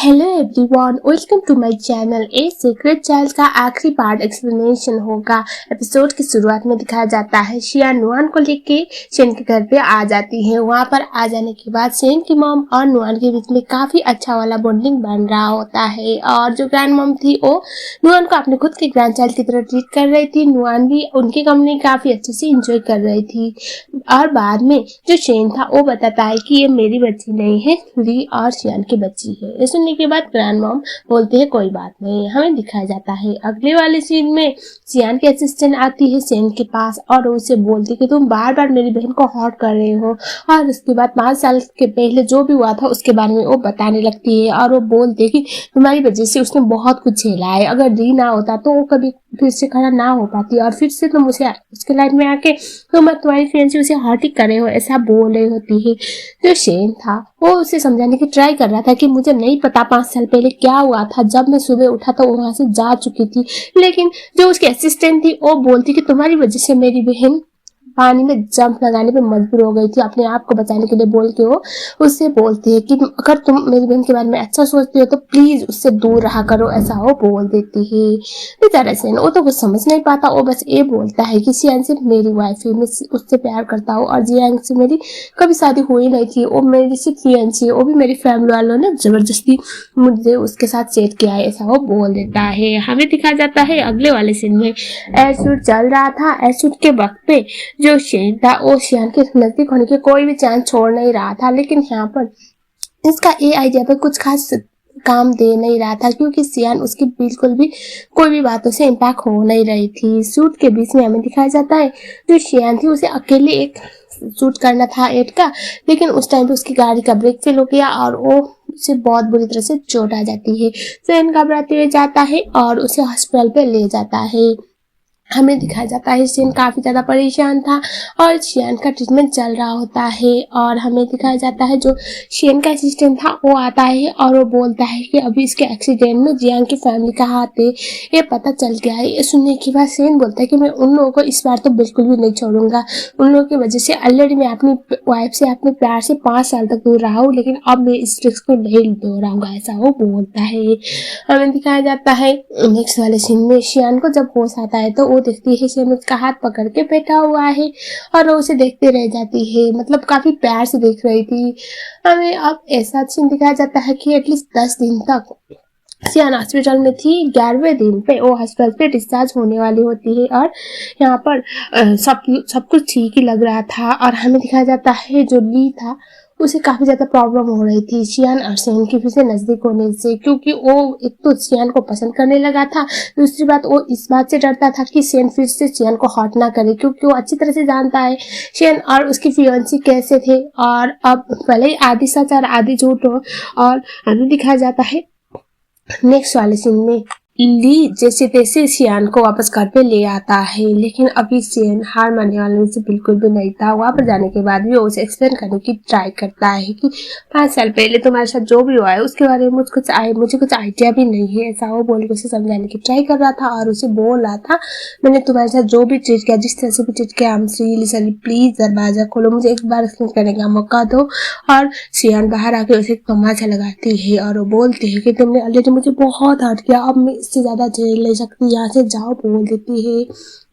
Hello everyone, welcome to my channel. A secret child का आखिरी part explanation होगा। Episode की शुरुआत में दिखाया जाता है शियान नुआन को लेके शेन के घर पे आ जाती है। वहां पर आ जाने के बाद शेन की मॉम और नुआन के बीच में काफी अच्छा वाला बॉन्डिंग बन रहा होता है और जो ग्रैंड मॉम थी वो नुआन को अपने खुद के ग्रैंड चाइल्ड की तरह ट्रीट कर रही थी। नुआन भी उनकी कंपनी काफी अच्छे से इंजॉय कर रही थी और बाद में जो शेन था वो बताता है कि ये मेरी बच्ची नहीं है, ली और शियान की बच्ची है। सुनने के बाद ग्रैंड मॉम बोलते हैं कोई बात नहीं। हमें दिखाया जाता है अगले वाले सीन में शियान की असिस्टेंट आती है शेन के पास और उसे बोलती कि तुम बार बार मेरी बहन को हर्ट कर रहे हो और उसके बाद 5 साल के पहले जो भी हुआ था उसके बारे में वो बताने लगती है और वो बोलते कि तुम्हारी वजह से उसने बहुत कुछ झेला है, अगर डी ना होता तो वो कभी फिर से खड़ा ना हो पाती और फिर से तुम उसे उसके लाइफ में आके तुम तुम्हारी फ्रेंड से उसे हर्ट ही कर रहे हो, ऐसा बोल रही होती है। जो शेन था वो उसे समझाने की ट्राई कर रहा था कि मुझे नहीं पता 5 साल पहले क्या हुआ था, जब मैं सुबह उठा तो वहां से जा चुकी थी, लेकिन जो उसकी असिस्टेंट थी वो बोलती कि तुम्हारी वजह से मेरी बहन पानी में जंप लगाने पे मजबूर हो गई थी, अपने आप को बचाने के लिए बोल के वो उससे बोलती है कि अगर तुम मेरी बहन के बारे में अच्छा सोचती हो तो प्लीज उससे दूर रहा करो, ऐसा वो बोल देती है। बेचारा शेन वो तो कुछ समझ नहीं पाता, वो बस ये बोलता है कि शियान सिर्फ मेरी वाइफ है, मैं उससे प्यार करता हूँ और जियांग से मेरी कभी शादी हुई नहीं थी, वो मेरी सिर्फ फियांसी है, वो भी मेरी फैमिली वालों ने जबरदस्ती मुझे उसके साथ सेट किया है, ऐसा वो बोल देता है। हमें दिखाया जाता है अगले वाले सीन में एयरशूट चल रहा था। एयरशूट के वक्त पे जो शेन था वो शियान के नजदीक होने के कोई भी चांस छोड़ नहीं रहा था, लेकिन यहाँ पर इसका ए आइडिया पर कुछ खास काम दे नहीं रहा था क्योंकि शियान उसकी बिल्कुल भी कोई भी बातों से इम्पैक्ट हो नहीं रही थी। शूट के बीच में हमें दिखाया जाता है जो शियान थी उसे अकेले एक शूट करना था एड का, लेकिन उस टाइम पे उसकी गाड़ी का ब्रेक फेल हो गया और वो उसे बहुत बुरी तरह से चोट आ जाती है। शियान घबराते हुए जाता है और उसे हॉस्पिटल पे ले जाता है। हमें दिखाया जाता है शियान काफी ज्यादा परेशान था और शियान का ट्रीटमेंट चल रहा होता है और हमें दिखाया जाता है जो शियान का असिस्टेंट था वो आता है और वो बोलता है कि अभी इसके एक्सीडेंट में जियांग की फैमिली का हाथ है, ये पता चल गया है। ये सुनने के बाद शियान बोलता है कि मैं उन लोगों को इस बार तो बिल्कुल भी नहीं छोड़ूंगा, उन लोगों की वजह से ऑलरेडी मैं अपनी वाइफ से अपने प्यार से 5 साल तक दूर रहा हूँ, लेकिन अब मैं इस रिस्क को नहीं दोहराऊंगा, ऐसा वो बोलता है। हमें दिखाया जाता है नेक्स्ट वाले सीन में शियान को जब होश आता है तो वो देखती है शियान उसका हाथ पकड़ के बैठा हुआ है और वो उसे देखते रह जाती है, मतलब काफी प्यार से देख रही थी। हमें अब ऐसा सीन दिखाया जाता है कि एटलीस्ट 10 दिन तक शियान हॉस्पिटल में थी। 11वें दिन पे वो हॉस्पिटल पे डिस्चार्ज होने वाली होती है और यहाँ पर सब कुछ ठीक ही लग रहा था और हमें दिखाया जाता है जो ली था उसे काफी ज्यादा प्रॉब्लम हो रही थी शियान और शेन के फिर से नजदीक होने से, क्योंकि वो एक तो शियान को पसंद करने लगा था, दूसरी बात वो इस बात से डरता था कि शेन फिर से शियान को हर्ट ना करे, क्योंकि वो अच्छी तरह से जानता है शेन और उसकी फियांसी कैसे थे और अब भले ही आधी सच और आधी झूठ हो। और हमें दिखाया जाता है नेक्स्ट वाले सीन में ली जैसे तैसे शियान को वापस घर पे ले आता है, लेकिन अभी शियान हार मानने वाले से बिल्कुल भी नहीं था। वहां पर जाने के बाद भी वो उसे एक्सप्लेन करने की ट्राई करता है कि 5 साल पहले तुम्हारे साथ जो भी हुआ है उसके बारे में मुझे कुछ आइडिया भी नहीं है, ऐसा वो बोल के उसे समझाने की ट्राई कर रहा था और उसे बोल रहा था मैंने तुम्हारे साथ जो भी ट्रीट किया, जिस तरह से भी ट्रीट किया, प्लीज दरवाजा खोलो, मुझे एक बार एक्सप्लेन करने का मौका दो। और शियान बाहर आके उसे तमाचा लगाती है और वो बोलती है कि तुमने ऑलरेडी मुझे बहुत हर्ट किया, अब मैं इससे ज्यादा झेल नहीं सकती, यहाँ से जाओ, बोल देती है।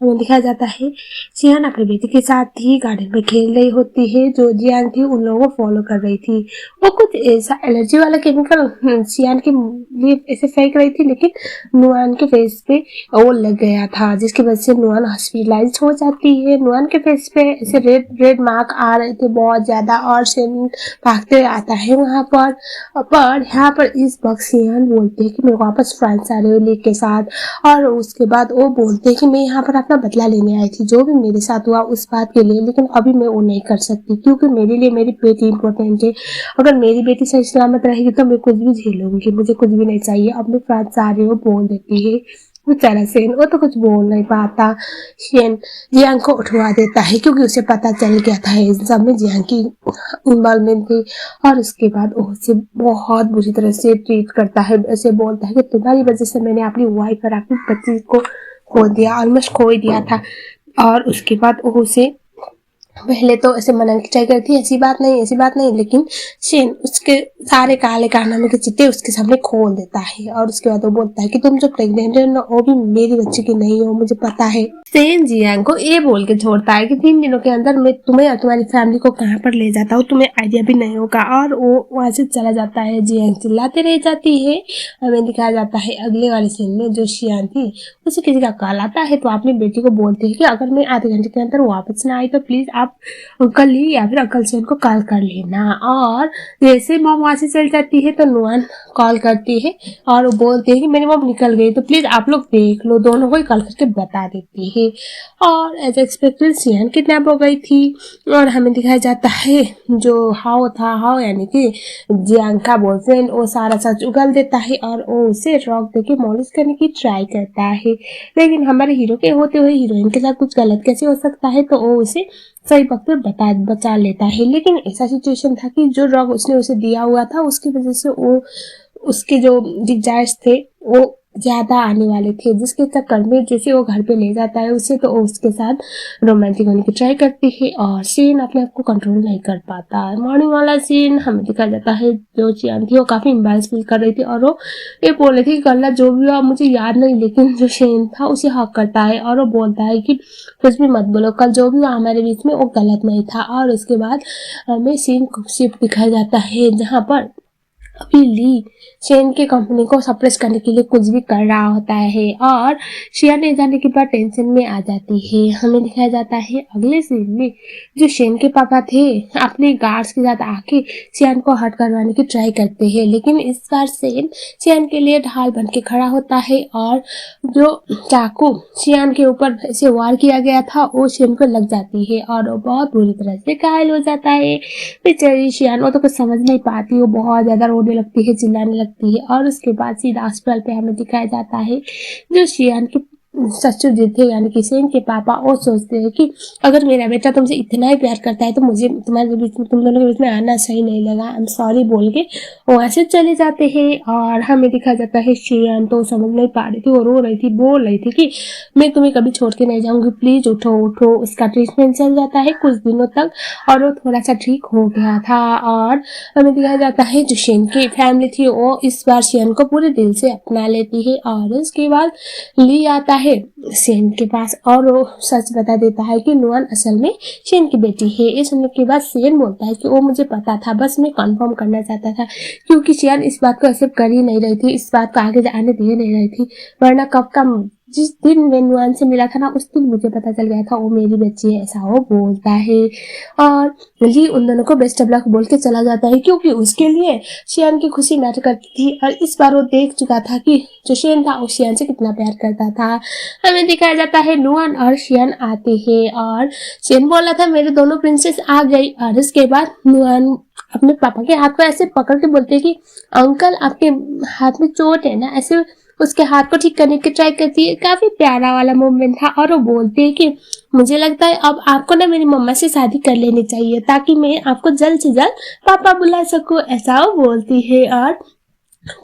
हमें दिखाया जाता है शियान अपने बेटे के साथ ही गार्डन में खेल रही होती है, जो जियांग थी उन लोगों को फॉलो कर रही थी। वो कुछ ऐसा एलर्जी वाला केमिकल शियान के लिए ऐसे फेंक रही थी, लेकिन नुआन के फेस पे वो लग गया था, जिसकी वजह से नुआन हॉस्पिटलाइज हो जाती है। नुआन के फेस पे ऐसे रेड रेड मार्क आ रहे थे बहुत ज्यादा और शियान भागते आता है वहां पर यहाँ पर इस वक्त शियान बोलते हैं कि मैं वापस फ्रांस आ रही हूँ लीग के साथ, और उसके बाद वो बोलते हैं कि मैं यहाँ पर अपना बदला लेने आई थी जो भी मेरे साथ हुआ उस बात के लिए, लेकिन अभी मैं वो नहीं कर सकती क्योंकि मेरे लिए मेरी बेटी इंपॉर्टेंट है, अगर मेरी बेटी सही सलामत रहेगी तो मैं कुछ भी झेलूंगी, मुझे कुछ भी नहीं चाहिए, अब मैं फ्रांस आ रही हूँ, बोल देती है। बेचारा शेन वो तो कुछ बोल नहीं पाता। शेन जियांग को उठवा देता है क्योंकि उसे पता चल गया था इन सब में जियांग की इन्वॉल्वमेंट थी, और उसके बाद वो उसे बहुत बुरी तरह से ट्रीट करता है, ऐसे बोलता है कि तुम्हारी वजह से मैंने अपनी वाइफ और अपनी बच्ची को खो दिया, ऑलमोस्ट खो ही दिया था। और उसके बाद वो उसे पहले तो ऐसे मनाने की ट्राई करती है, ऐसी बात नहीं ऐसी बात नहीं, लेकिन शेन उसके सारे काले कारनामे के चिट्टे उसके सामने खोल देता है और उसके बाद वो बोलता है कि तुम जो प्रेग्नेंट हो ना, वो भी मेरी बच्चे की नहीं हो, मुझे पता है। शेन जियांग को ये बोल के छोड़ता है कि 3 दिनों के अंदर मैं तुम्हें और तुम्हारी फैमिली को कहाँ पर ले जाता हूँ, तुम्हें आइडिया भी नहीं होगा। और वो वहां से चला जाता है। जियांग चिल्लाते रह जाती है। हमें दिखाया जाता है अगले वाले सीन में जो शियान थी उसे किसी का कॉल आता है, तो अपनी बेटी को बोलते हैं कि अगर मैं आधे घंटे के अंदर वापस ना आई तो प्लीज आप अंकल ही या फिर अंकल से उनको कॉल कर लेना। और जैसे मॉम वहां से चल जाती है तो नुआन कॉल करती है और वो बोलते हैं कि मेरी मॉम निकल गई, तो प्लीज आप लोग देख लो। दोनों को ही कॉल करके बता देती है। और एज एक्सपेक्टेड सियान किडनैप हो गई थी और हमें दिखाया जाता है जो हाओ था, हाओ यानी कि जियांग का बॉयफ्रेंड, वो सारा सच उगल देता है और वो उसे रॉक देके मॉलिश करने की ट्राई करता है। लेकिन हमारे हीरो के होते हुए हीरोइन के साथ कुछ गलत कैसे हो सकता है, तो वो उसे सही वक्त पे बचा लेता है। लेकिन ऐसा सिचुएशन था कि जो रॉक उसने उसे दिया हुआ था उसकी वजह से वो उसके जो डिजायर्स थे वो ज्यादा आने वाले थे, जिसके चक्कर में जैसे वो घर पे ले जाता है उसे, तो वो उसके साथ रोमांटिक होने की ट्राई करती है और सीन अपने आप को कंट्रोल नहीं कर पाता। मॉर्निंग वाला सीन हमें दिखाया जाता है जो चियान थी वो काफी एम्बैरेस फील कर रही थी और वो ये बोल रही थी कि कल जो भी हुआ मुझे याद नहीं, लेकिन जो शेन था उसे हक करता है और वो बोलता है कि कुछ भी मत बोलो, कल जो भी हुआ हमारे बीच में वो गलत नहीं था। और उसके बाद हमें सीन शिफ्ट दिखाया जाता है जहाँ पर अभी ली शेन के कंपनी को सप्रेस करने के लिए कुछ भी कर रहा होता है और शियान ने जाने के बाद टेंशन में आ जाती है। हमें दिखाया जाता है अगले सीन में जो शेन के पापा थे अपने गार्ड्स के साथ आके शियान को हर्ट करवाने की ट्राई करते हैं, लेकिन इस बार शेन शियान के लिए ढाल बन के खड़ा होता है और जो चाकू शियान के ऊपर ऐसे वार किया गया था वो शेन को लग जाती है और वो बहुत बुरी तरह से घायल हो जाता है। बेचारी शियान वो तो कुछ समझ नहीं पाती, वो बहुत ज्यादा रोने लगती है, चिल्लाने लगती है और उसके बाद सीधा हॉस्पिटल पे हमें दिखाया जाता है जो शियान के ससुर जी थे यानी कि शेन के पापा, वो सोचते हैं कि अगर मेरा बेटा तुमसे इतना ही प्यार करता है तो मुझे तुम्हारे बीच में, तुम दोनों के बीच में आना सही नहीं लगा, आई एम सॉरी बोल के वो ऐसे चले जाते हैं। और हमें दिखाया जाता है शियान तो समझ नहीं पा रही थी, वो रो रही थी, बोल रही थी कि मैं तुम्हें कभी छोड़ के नहीं जाऊंगी, प्लीज उठो उठो। उसका ट्रीटमेंट चल जाता है कुछ दिनों तक और वो थोड़ा सा ठीक हो गया था। और हमें दिखाया जाता है जो शेन की फैमिली थी वो इस बार शेन को पूरे दिल से अपना लेती है और उसके बाद ली आता है शेन के पास और वो सच बता देता है कि नुआन असल में शेन की बेटी है। ये सुनने के बाद शेन बोलता है कि वो मुझे पता था, बस मैं कंफर्म करना चाहता था, क्योंकि शेन इस बात को एक्सेप्ट कर ही नहीं रही थी, इस बात को आगे आने दे नहीं रही थी, वरना कब का जिस दिन मैं नुआन से मिला था ना उस दिन मुझे पता चल गया था वो मेरी बच्ची है, ऐसा वो बोलता है। और ली उन दोनों को बेस्ट ऑफ लक बोल के चला जाता है क्योंकि उसके लिए शियान की खुशी मैटर करती थी और इस बार वो देख चुका था कि जो शेन था वो शियान से कितना प्यार करता था। हमें दिखाया जाता है नुआन और शियान आते हैं और शेन बोला था मेरे दोनों प्रिंसेस आ गई और इसके बाद नुआन अपने पापा के हाथ को ऐसे पकड़ के बोलते हैं कि अंकल आपके हाथ में चोट है ना, ऐसे उसके हाथ को ठीक करने की ट्राई करती है। काफी प्यारा वाला मोमेंट था और वो बोलते हैं कि मुझे लगता है अब आपको ना मेरी मम्मा से शादी कर लेनी चाहिए ताकि मैं आपको जल्द से जल्द पापा बुला सकूं, ऐसा वो बोलती है। और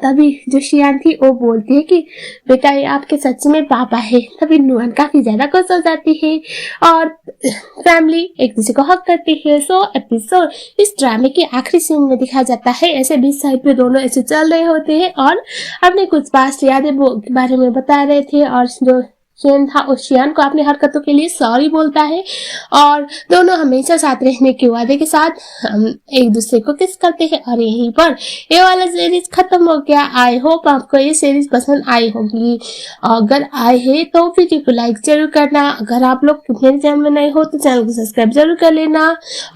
तभी जो शियान थी वो बोलती है कि बेटा ये आपके सच में पापा है। तभी नुआन काफी ज्यादा खुश हो जाती है और फैमिली एक दूसरे को हक करती है। सो एपिसोड इस ड्रामे के आखिरी सीन में दिखाया जाता है ऐसे बीच साइड पे दोनों ऐसे चल रहे होते हैं और अपने कुछ पास्ट यादें के बारे में बता रहे थे और जो शेन था उस शियान को अपनी हरकतों के लिए सॉरी बोलता है और दोनों हमेशा साथ रहने के वादे के साथ एक दूसरे को किस करते हैं। और यहीं पर ये वाला सीरीज खत्म हो गया। आई होप आपको ये सीरीज पसंद आई होगी, अगर आए है तो वीडियो को लाइक जरूर करना, अगर आप लोग मेरे चैनल में नए हो तो चैनल को सब्सक्राइब जरूर कर लेना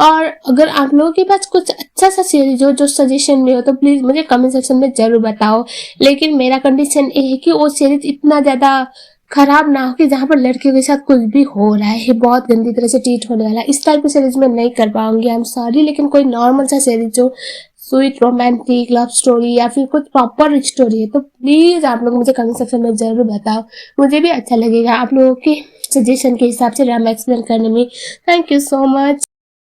और अगर आप लोगों के पास कुछ अच्छा सा सीरीज हो जो सजेशन में हो तो प्लीज मुझे कमेंट सेक्शन में जरूर बताओ। लेकिन मेरा कंडीशन ये है कि वो सीरीज इतना ज्यादा खराब ना हो कि जहाँ पर लड़कियों के साथ कुछ भी हो रहा है, बहुत गंदी तरह से ट्रीट होने वाला है, इस टाइप की सीरीज में नहीं कर पाऊंगी, आई एम सॉरी। लेकिन कोई नॉर्मल सा सीरीज जो स्वीट रोमांटिक लव स्टोरी या फिर कुछ प्रॉपर स्टोरी है तो प्लीज आप लोग मुझे कमेंट सेक्शन में जरूर बताओ, मुझे भी अच्छा लगेगा आप लोगों के सजेशन के हिसाब से ड्रामा एक्सप्लेन करने में। Thank you so much.